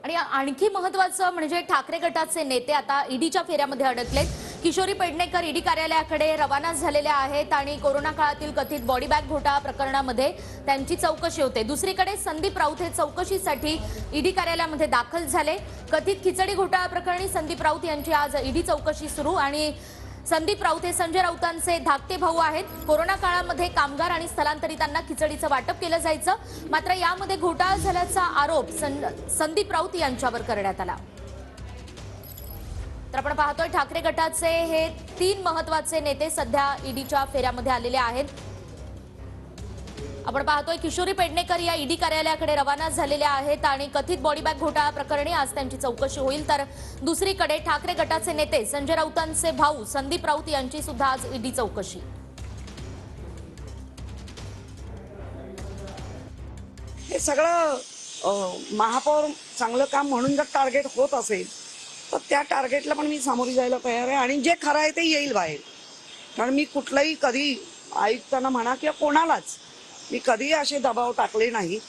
आणि आणखी महत्त्वाचं म्हणजे ठाकरे गटाचे नेते आता ईडीच्या फेऱ्यामध्ये अडकलेत। किशोरी पेडणेकर ईडी कार्यालयाकडे रवाना झालेले आहेत आणि कोरोना काळातील कथित बॉडी बॅग घोटाळा प्रकरणामध्ये त्यांची चौकशी होते। दुसरीकडे संदीप राऊत हे चौकशीसाठी ईडी कार्यालयामध्ये दाखल झाले। कथित खिचडी घोटाळा प्रकरणी संदीप राऊत यांची आज ईडी चौकशी सुरू आणि संदीप राऊत हे संजय राऊतांचे धाकटे भाऊ आहेत। कोरोना काळामध्ये कामगार आणि स्थलांतरितांना खिचडीचं वाटप केलं जायचं, मात्र यामध्ये घोटाळा झाल्याचा आरोप संदीप राऊत यांच्यावर करण्यात आला। तर आपण पाहतोय ठाकरे गटाचे हे 3 महत्त्वाचे नेते सध्या ईडीच्या फेऱ्यामध्ये आलेले आहेत। आपण पाहतोय किशोरी पेडणेकर या ईडी कार्यालयाकडे रवाना झालेल्या आहेत आणि कथित बॉडी बॅग घोटाळा प्रकरणी आज त्यांची चौकशी होईल। तर दुसरीकडे ठाकरे गटाचे नेते संजय राऊतांचे भाऊ संदीप राऊत यांची सुद्धा आज ईडी चौकशी। हे सगळं महापौर चांगलं काम म्हणून जर टार्गेट होत असेल तर त्या टार्गेटला पण मी सामोरी जायला तयार आहे आणि जे खरं आहे ते येईल बाहेर। कारण मी कुठलाही कधी आयुक्तांना म्हणा किंवा कोणालाच मी कधी असे दबाव टाकले नाही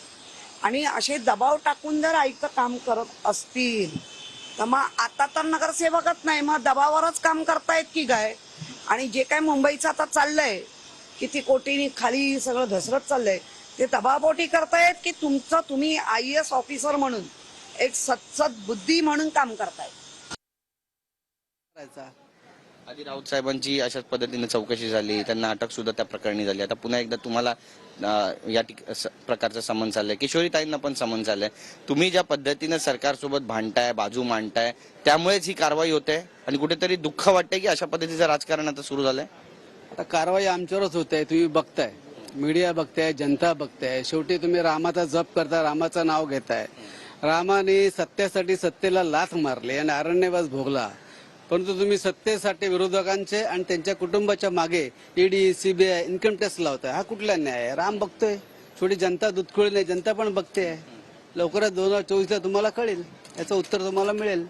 आणि असे दबाव टाकून जर आयुक्त काम करत असतील तर मग आता तर नगरसेवकच नाही, मग दबावावरच काम करतायत की काय? आणि जे काय मुंबईचं आता चाललंय किती कोटींनी खाली सगळं धसरत चाललंय ते दबावपोटी करतायत की तुम्ही IAS ऑफिसर म्हणून एक सत्सद बुद्धी म्हणून काम करतायत? आधी राऊत साहेबांची अशाच पद्धतीने चौकशी झाली, त्यांना अटक सुद्धा त्या प्रकरणी झाली। आता पुन्हा एकदा तुम्हाला या प्रकारचं समन्स आलंय, किशोरी ताईंना पण समन्स आलंय। तुम्ही ज्या पद्धतीने सरकारसोबत भांडताय, बाजू मांडताय, त्यामुळेच ही कारवाई होते आणि कुठेतरी दुःख वाटतंय की अशा पद्धतीचं राजकारण आता सुरू झालंय। आता कारवाई आमच्यावरच होते, तुम्ही बघताय, मीडिया बघताय, जनता बघताय। शेवटी तुम्ही रामाचा जप करता, रामाचं नाव घेताय। रामाने सत्तेसाठी सत्तेला लाथ मारली आणि अरण्यवास भोगला, परंतु तुम्ही सत्तेसाठी विरोधकांचे आणि त्यांच्या कुटुंबाच्या मागे ईडी, CBI, इन्कम टॅक्स लावताय। हा कुठला न्याय आहे? राम बघतोय, छोटी जनता दुधखोळी नाही, जनता पण बघते। लवकरच 2024ला तुम्हाला कळेल, याचं उत्तर तुम्हाला मिळेल।